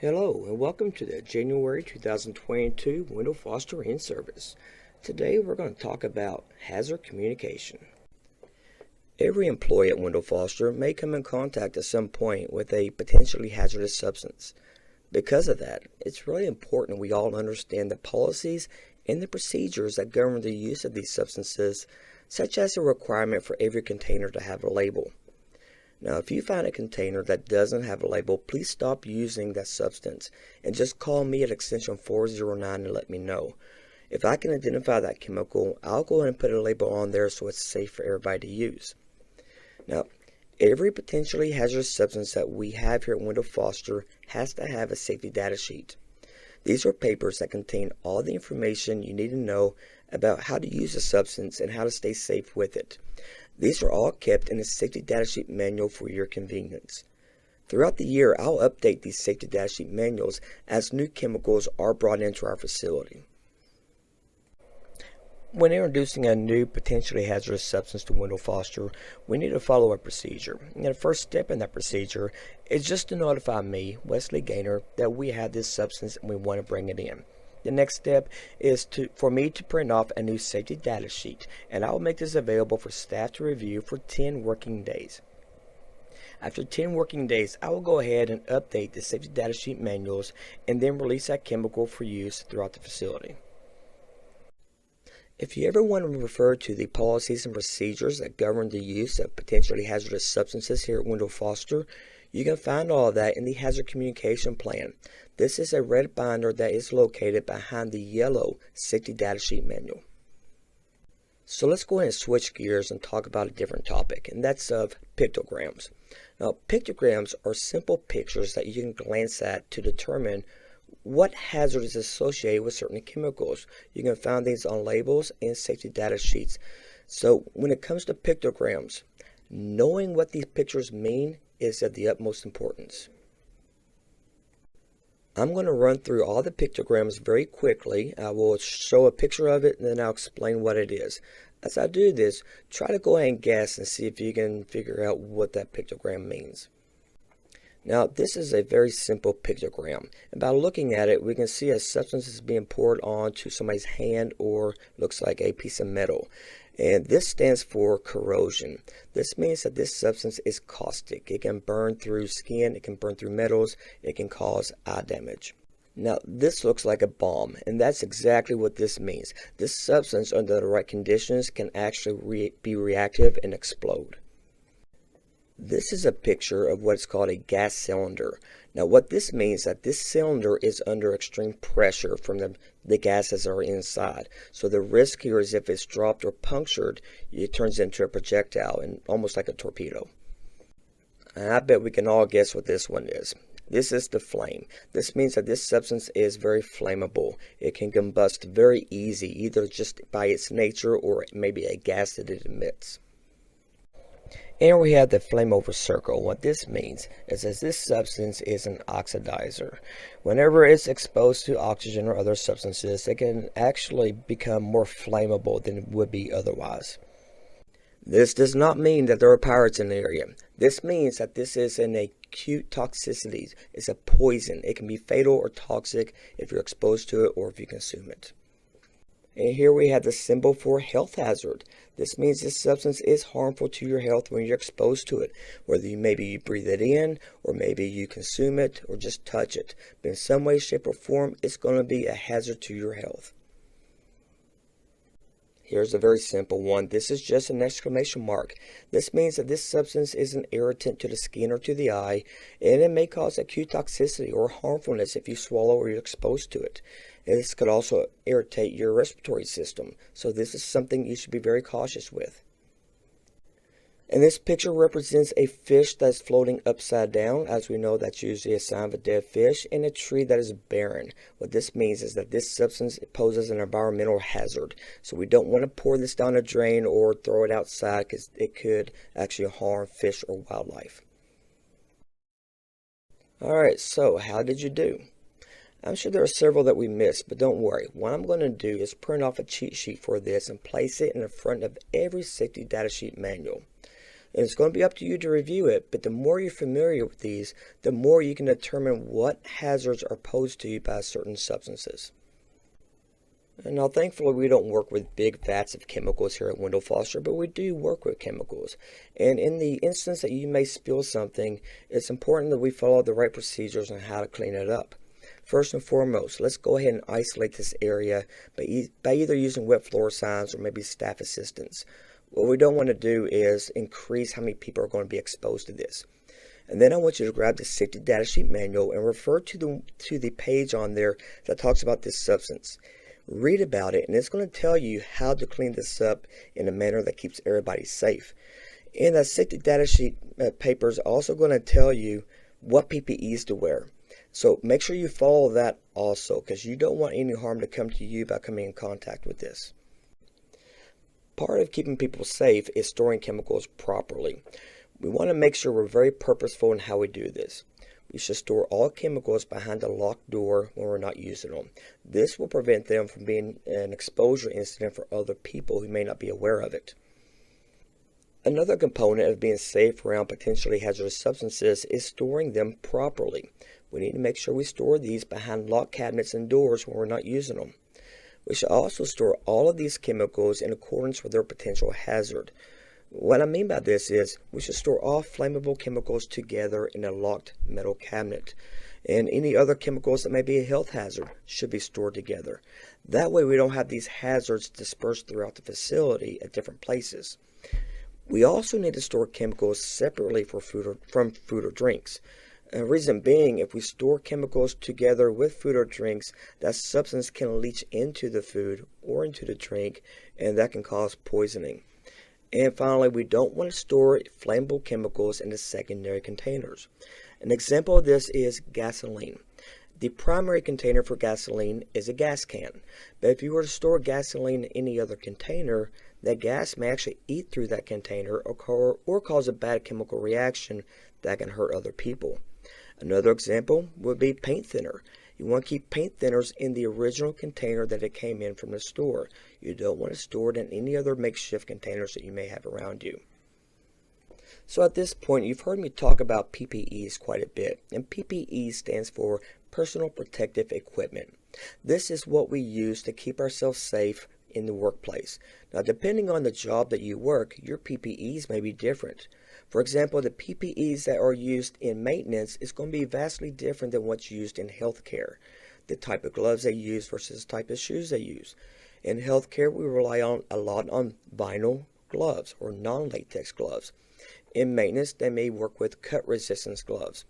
Hello and welcome to the January 2022 Wendell Foster in-service. Today we're going to talk about hazard communication. Every employee at Wendell Foster may come in contact at some point with a potentially hazardous substance. Because of that, it's really important we all understand the policies and the procedures that govern the use of these substances, such as the requirement for every container to have a label. Now, if you find a container that doesn't have a label, please stop using that substance and just call me at extension 409 and let me know. If I can identify that chemical, I'll go ahead and put a label on there so it's safe for everybody to use. Now, every potentially hazardous substance that we have here at Wendell Foster has to have a safety data sheet. These are papers that contain all the information you need to know about how to use a substance and how to stay safe with it. These are all kept in a safety data sheet manual for your convenience. Throughout the year, I'll update these safety data sheet manuals as new chemicals are brought into our facility. When introducing a new potentially hazardous substance to Wendell Foster, we need to follow a procedure. And the first step in that procedure is just to notify me, Wesley Gaynor, that we have this substance and we want to bring it in. The next step is for me to print off a new safety data sheet, and I will make this available for staff to review for 10 working days. After 10 working days, I will go ahead and update the safety data sheet manuals and then release that chemical for use throughout the facility. If you ever want to refer to the policies and procedures that govern the use of potentially hazardous substances here at Wendell Foster, you can find all of that in the Hazard Communication Plan. This is a red binder that is located behind the yellow Safety Data Sheet Manual. So let's go ahead and switch gears and talk about a different topic, and that's of pictograms. Now, pictograms are simple pictures that you can glance at to determine what hazard is associated with certain chemicals. You can find these on labels and safety data sheets. So when it comes to pictograms, knowing what these pictures mean is of the utmost importance. I'm going to run through all the pictograms very quickly. I will show a picture of it and then I'll explain what it is. As I do this, try to go ahead and guess and see if you can figure out what that pictogram means. Now, this is a very simple pictogram. And by looking at it, we can see a substance is being poured onto somebody's hand or looks like a piece of metal. And this stands for corrosion. This means that this substance is caustic. It can burn through skin, it can burn through metals, it can cause eye damage. Now, this looks like a bomb, and that's exactly what this means. This substance, under the right conditions, can actually be reactive and explode. This is a picture of what's called a gas cylinder. Now what this means is that this cylinder is under extreme pressure from the gases that are inside. So the risk here is if it's dropped or punctured, it turns into a projectile and almost like a torpedo. And I bet we can all guess what this one is. This is the flame. This means that this substance is very flammable. It can combust very easy, either just by its nature or maybe a gas that it emits. And we have the flame over circle. What this means is that this substance is an oxidizer. Whenever it's exposed to oxygen or other substances, it can actually become more flammable than it would be otherwise. This does not mean that there are pirates in the area. This means that this is an acute toxicity. It's a poison. It can be fatal or toxic if you're exposed to it or if you consume it. And here we have the symbol for health hazard. This means this substance is harmful to your health when you're exposed to it, whether you breathe it in, or maybe you consume it, or just touch it. But in some way, shape, or form, it's going to be a hazard to your health. Here's a very simple one. This is just an exclamation mark. This means that this substance is an irritant to the skin or to the eye, and it may cause acute toxicity or harmfulness if you swallow or you're exposed to it. This could also irritate your respiratory system, so this is something you should be very cautious with. And this picture represents a fish that's floating upside down. As we know, that's usually a sign of a dead fish, and a tree that is barren. What this means is that this substance poses an environmental hazard. So we don't want to pour this down a drain or throw it outside because it could actually harm fish or wildlife. Alright, so how did you do? I'm sure there are several that we missed, but don't worry. What I'm going to do is print off a cheat sheet for this and place it in the front of every safety data sheet manual. And it's going to be up to you to review it, but the more you're familiar with these, the more you can determine what hazards are posed to you by certain substances. And now, thankfully, we don't work with big vats of chemicals here at Wendell Foster, but we do work with chemicals. And in the instance that you may spill something, it's important that we follow the right procedures on how to clean it up. First and foremost, let's go ahead and isolate this area by either using wet floor signs or maybe staff assistance. What we don't want to do is increase how many people are going to be exposed to this. And then I want you to grab the safety data sheet manual and refer to the page on there that talks about this substance. Read about it, and it's going to tell you how to clean this up in a manner that keeps everybody safe. And that safety data sheet paper is also going to tell you what PPEs to wear. So make sure you follow that also, because you don't want any harm to come to you by coming in contact with this. Part of keeping people safe is storing chemicals properly. We want to make sure we're very purposeful in how we do this. We should store all chemicals behind a locked door when we're not using them. This will prevent them from being an exposure incident for other people who may not be aware of it. Another component of being safe around potentially hazardous substances is storing them properly. We need to make sure we store these behind locked cabinets and doors when we're not using them. We should also store all of these chemicals in accordance with their potential hazard. What I mean by this is we should store all flammable chemicals together in a locked metal cabinet, and any other chemicals that may be a health hazard should be stored together. That way we don't have these hazards dispersed throughout the facility at different places. We also need to store chemicals separately from food or drinks. The reason being, if we store chemicals together with food or drinks, that substance can leach into the food or into the drink, and that can cause poisoning. And finally, we don't want to store flammable chemicals in the secondary containers. An example of this is gasoline. The primary container for gasoline is a gas can, but if you were to store gasoline in any other container, that gas may actually eat through that container or cause a bad chemical reaction that can hurt other people. Another example would be paint thinner. You want to keep paint thinners in the original container that it came in from the store. You don't want to store it in any other makeshift containers that you may have around you. So at this point, you've heard me talk about PPEs quite a bit, and PPE stands for Personal Protective Equipment. This is what we use to keep ourselves safe in the workplace. Now, depending on the job that you work, your PPEs may be different. For example, the PPEs that are used in maintenance is going to be vastly different than what's used in healthcare. The type of gloves they use versus the type of shoes they use. In healthcare, we rely a lot on vinyl gloves or non-latex gloves. In maintenance, they may work with cut resistance gloves.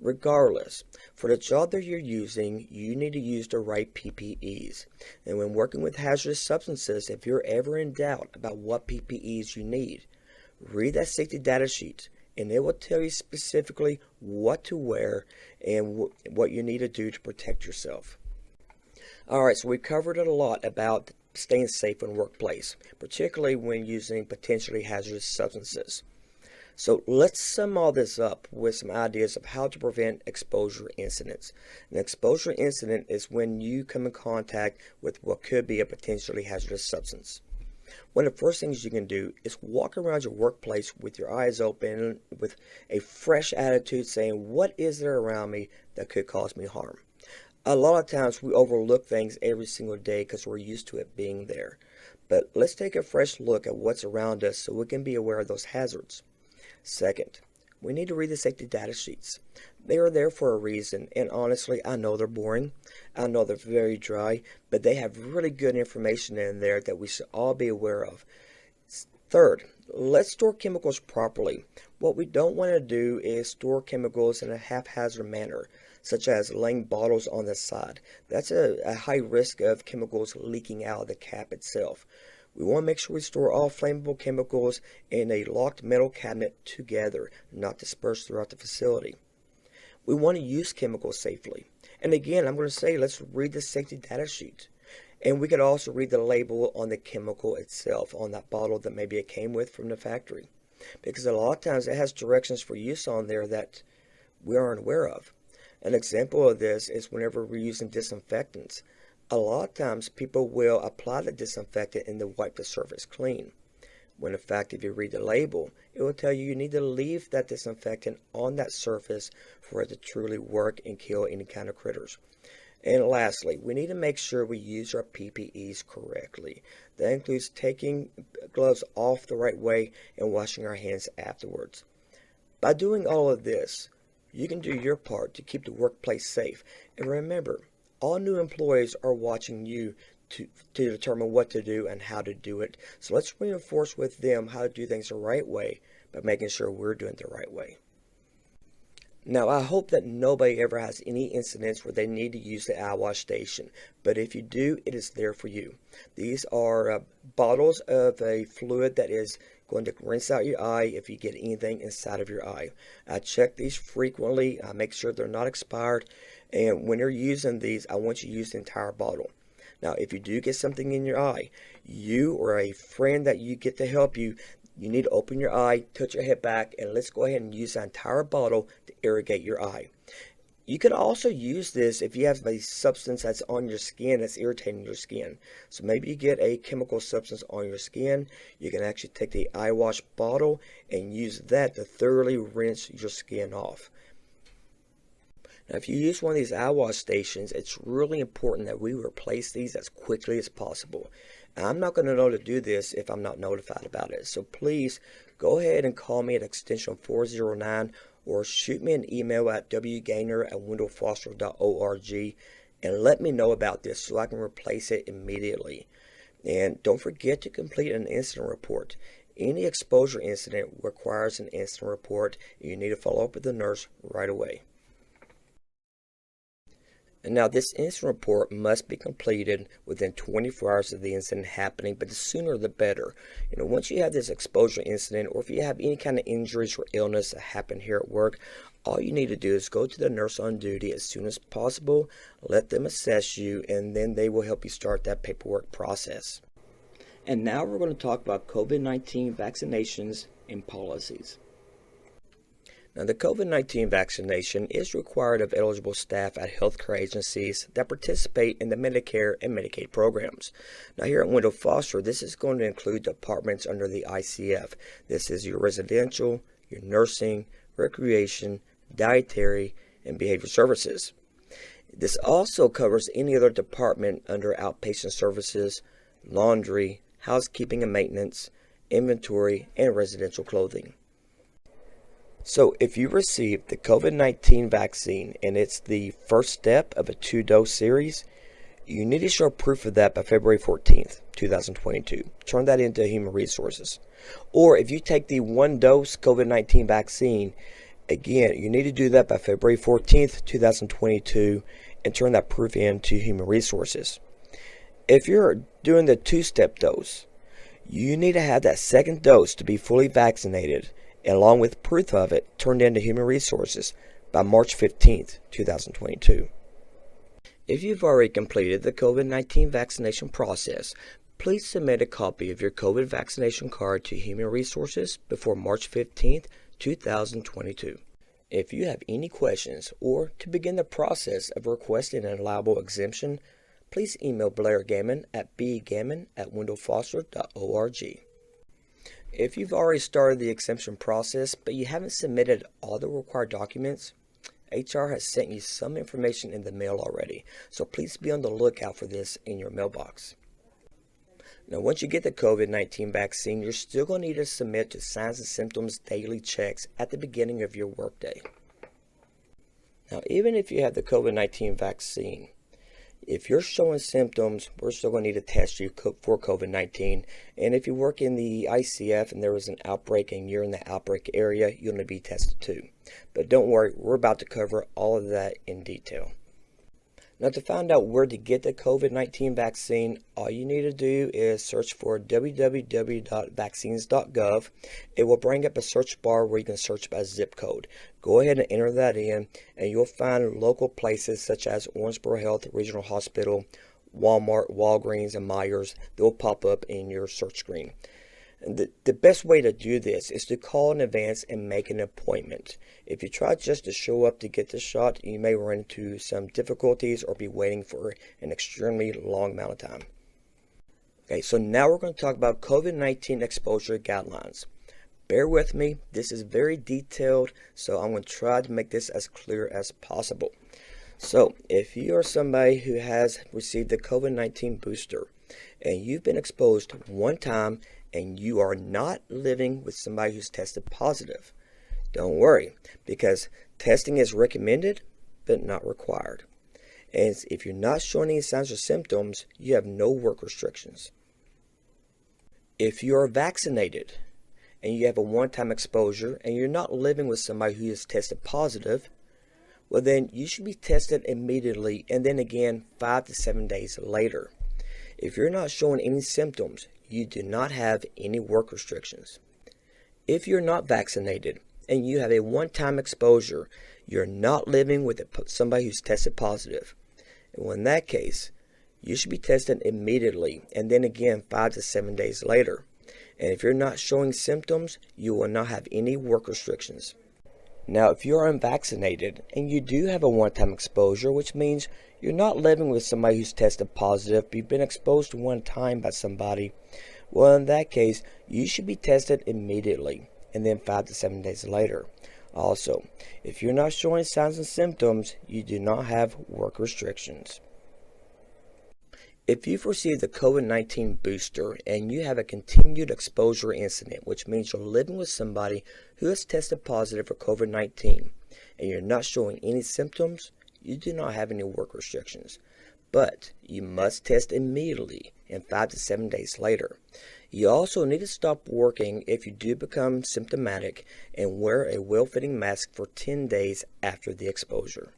Regardless, for the job that you're using, you need to use the right PPEs. And when working with hazardous substances, if you're ever in doubt about what PPEs you need, read that safety data sheet, and it will tell you specifically what to wear and what you need to do to protect yourself. Alright, so we covered a lot about staying safe in the workplace, particularly when using potentially hazardous substances. So let's sum all this up with some ideas of how to prevent exposure incidents. An exposure incident is when you come in contact with what could be a potentially hazardous substance. One of the first things you can do is walk around your workplace with your eyes open, with a fresh attitude, saying, what is there around me that could cause me harm? A lot of times we overlook things every single day because we're used to it being there. But let's take a fresh look at what's around us so we can be aware of those hazards. Second, we need to read the safety data sheets. They are there for a reason, and honestly, I know they're boring. I know they're very dry, but they have really good information in there that we should all be aware of. Third, let's store chemicals properly. What we don't want to do is store chemicals in a haphazard manner, such as laying bottles on the side. That's a high risk of chemicals leaking out of the cap itself. We want to make sure we store all flammable chemicals in a locked metal cabinet together, not dispersed throughout the facility. We want to use chemicals safely. And again, I'm going to say, let's read the safety data sheet. And we could also read the label on the chemical itself, on that bottle that maybe it came with from the factory. Because a lot of times it has directions for use on there that we aren't aware of. An example of this is whenever we're using disinfectants. A lot of times people will apply the disinfectant and then wipe the surface clean. when in fact if you read the label, it will tell you you need to leave that disinfectant on that surface for it to truly work and kill any kind of critters. And lastly, we need to make sure we use our PPEs correctly. That includes taking gloves off the right way and washing our hands afterwards. By doing all of this, you can do your part to keep the workplace safe. And remember, all new employees are watching you to determine what to do and how to do it. So let's reinforce with them how to do things the right way by making sure we're doing it the right way. Now, I hope that nobody ever has any incidents where they need to use the eye wash station, but if you do, it is there for you. These are bottles of a fluid that is going to rinse out your eye if you get anything inside of your eye. I check these frequently. I make sure they're not expired, and when you're using these, I want you to use the entire bottle. Now, if you do get something in your eye, you or a friend that you get to help you, you need to open your eye, touch your head back, and let's go ahead and use the entire bottle to irrigate your eye. You can also use this if you have a substance that's on your skin that's irritating your skin. So maybe you get a chemical substance on your skin. You can actually take the eye wash bottle and use that to thoroughly rinse your skin off. Now, if you use one of these eye wash stations, it's really important that we replace these as quickly as possible. And I'm not going to know to do this if I'm not notified about it. So please go ahead and call me at extension 409 or shoot me an email at wgainer@wendellfoster.org and let me know about this so I can replace it immediately. And don't forget to complete an incident report. Any exposure incident requires an incident report, and you need to follow up with the nurse right away. And now this incident report must be completed within 24 hours of the incident happening, but the sooner the better. Once you have this exposure incident, or if you have any kind of injuries or illness that happen here at work, all you need to do is go to the nurse on duty as soon as possible, let them assess you, and then they will help you start that paperwork process. And now we're going to talk about COVID-19 vaccinations and policies. Now, the COVID-19 vaccination is required of eligible staff at healthcare agencies that participate in the Medicare and Medicaid programs. Now, here at Wendell Foster, this is going to include departments under the ICF. This is your residential, your nursing, recreation, dietary, and behavior services. This also covers any other department under outpatient services, laundry, housekeeping and maintenance, inventory, and residential clothing. So if you received the COVID-19 vaccine and it's the first step of a 2-dose series, you need to show proof of that by February 14th, 2022. Turn that into Human Resources. Or if you take the 1-dose COVID-19 vaccine, again, you need to do that by February 14th, 2022 and turn that proof in to Human Resources. If you're doing the 2-step dose, you need to have that second dose to be fully vaccinated, along with proof of it, turned into Human Resources by March 15th, 2022. If you've already completed the COVID-19 vaccination process, please submit a copy of your COVID vaccination card to Human Resources before March 15th, 2022. If you have any questions or to begin the process of requesting an allowable exemption, please email Blair Gammon at bgammon@wendellfoster.org. If you've already started the exemption process but you haven't submitted all the required documents, HR has sent you some information in the mail already, so please be on the lookout for this in your mailbox. Now, once you get the COVID-19 vaccine, you're still going to need to submit to Signs and Symptoms daily checks at the beginning of your workday. Now, even if you have the COVID-19 vaccine, if you're showing symptoms, we're still going to need to test you for COVID-19. And if you work in the ICF and there was an outbreak and you're in the outbreak area, you'll need to be tested too. But don't worry, we're about to cover all of that in detail. Now, to find out where to get the COVID-19 vaccine, all you need to do is search for www.vaccines.gov. It will bring up a search bar where you can search by zip code. Go ahead and enter that in, and you'll find local places such as Owensboro Health Regional Hospital, Walmart, Walgreens, and Myers. They'll pop up in your search screen. And the best way to do this is to call in advance and make an appointment. If you try just to show up to get the shot, you may run into some difficulties or be waiting for an extremely long amount of time. Okay, so now we're going to talk about COVID-19 exposure guidelines. Bear with me, this is very detailed, so I'm going to try to make this as clear as possible. So, if you are somebody who has received the COVID-19 booster and you've been exposed one time and you are not living with somebody who's tested positive, don't worry, because testing is recommended but not required. And if you're not showing any signs or symptoms, you have no work restrictions. If you are vaccinated and you have a one-time exposure and you're not living with somebody who is tested positive, well then you should be tested immediately and then again 5 to 7 days later. If you're not showing any symptoms, you do not have any work restrictions. If you're not vaccinated and you have a one-time exposure, you're not living with somebody who's tested positive. And well, in that case, you should be tested immediately and then again 5 to 7 days later. And if you're not showing symptoms, you will not have any work restrictions. Now, if you're unvaccinated and you do have a one-time exposure, which means you're not living with somebody who's tested positive, but you've been exposed one time by somebody, well, in that case, you should be tested immediately and then 5 to 7 days later. Also, if you're not showing signs and symptoms, you do not have work restrictions. If you've received the COVID-19 booster and you have a continued exposure incident, which means you're living with somebody who has tested positive for COVID-19 and you're not showing any symptoms, you do not have any work restrictions. But you must test immediately and 5 to 7 days later. You also need to stop working if you do become symptomatic and wear a well-fitting mask for 10 days after the exposure.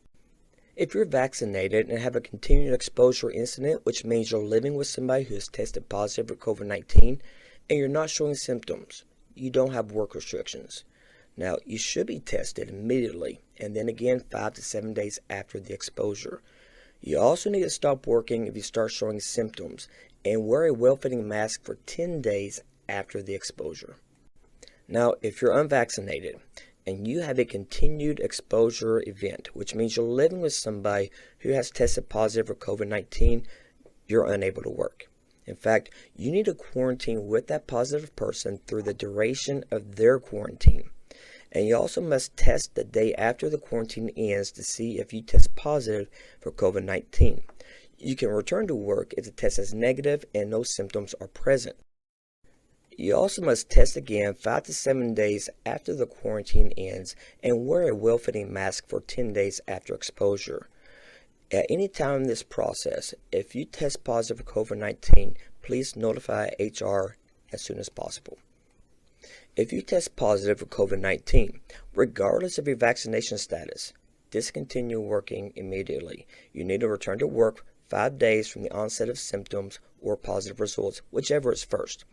If you're vaccinated and have a continued exposure incident, which means you're living with somebody who has tested positive for COVID-19 and you're not showing symptoms, you don't have work restrictions. Now, you should be tested immediately and then again 5 to 7 days after the exposure. You also need to stop working if you start showing symptoms and wear a well-fitting mask for 10 days after the exposure. Now, if you're unvaccinated and you have a continued exposure event, which means you're living with somebody who has tested positive for COVID-19, you're unable to work. In fact, you need to quarantine with that positive person through the duration of their quarantine. And you also must test the day after the quarantine ends to see if you test positive for COVID-19. You can return to work if the test is negative and no symptoms are present. You also must test again 5 to 7 days after the quarantine ends and wear a well-fitting mask for 10 days after exposure. At any time in this process, if you test positive for COVID-19, please notify HR as soon as possible. If you test positive for COVID-19, regardless of your vaccination status, discontinue working immediately. You need to return to work 5 days from the onset of symptoms or positive results, whichever is first,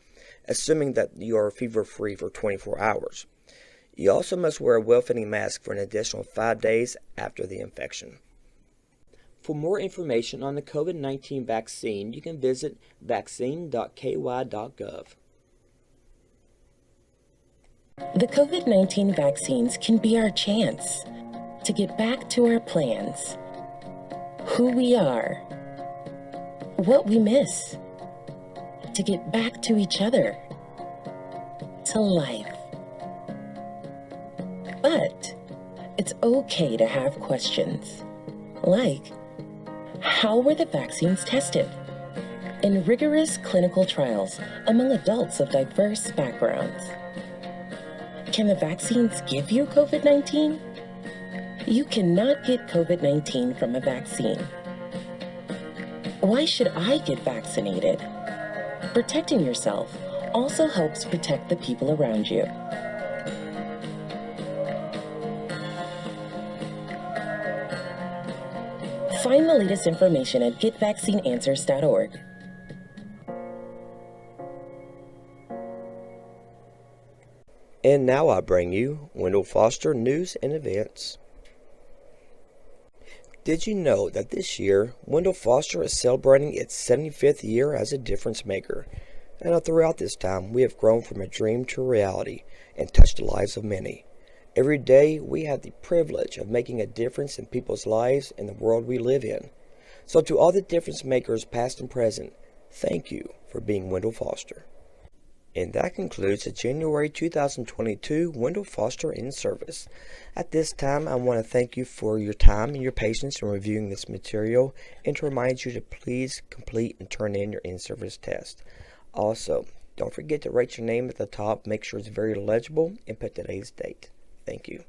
assuming that you are fever-free for 24 hours. You also must wear a well-fitting mask for an additional 5 days after the infection. For more information on the COVID-19 vaccine, you can visit vaccine.ky.gov. The COVID-19 vaccines can be our chance to get back to our plans, who we are, what we miss, to get back to each other, to life. But it's okay to have questions, like, how were the vaccines tested? In rigorous clinical trials among adults of diverse backgrounds. Can the vaccines give you COVID-19? You cannot get COVID-19 from a vaccine. Why should I get vaccinated? Protecting yourself also helps protect the people around you. Find the latest information at getvaccineanswers.org. And now I bring you Wendell Foster News and Events. Did you know that this year, Wendell Foster is celebrating its 75th year as a difference maker? And throughout this time, we have grown from a dream to reality and touched the lives of many. Every day, we have the privilege of making a difference in people's lives and the world we live in. So to all the difference makers, past and present, Thank you for being Wendell Foster. And that concludes the January 2022 Wendell Foster in-service. At this time, I want to thank you for your time and your patience in reviewing this material and to remind you to please complete and turn in your in-service test. Also, don't forget to write your name at the top, make sure it's very legible, and put today's date. Thank you.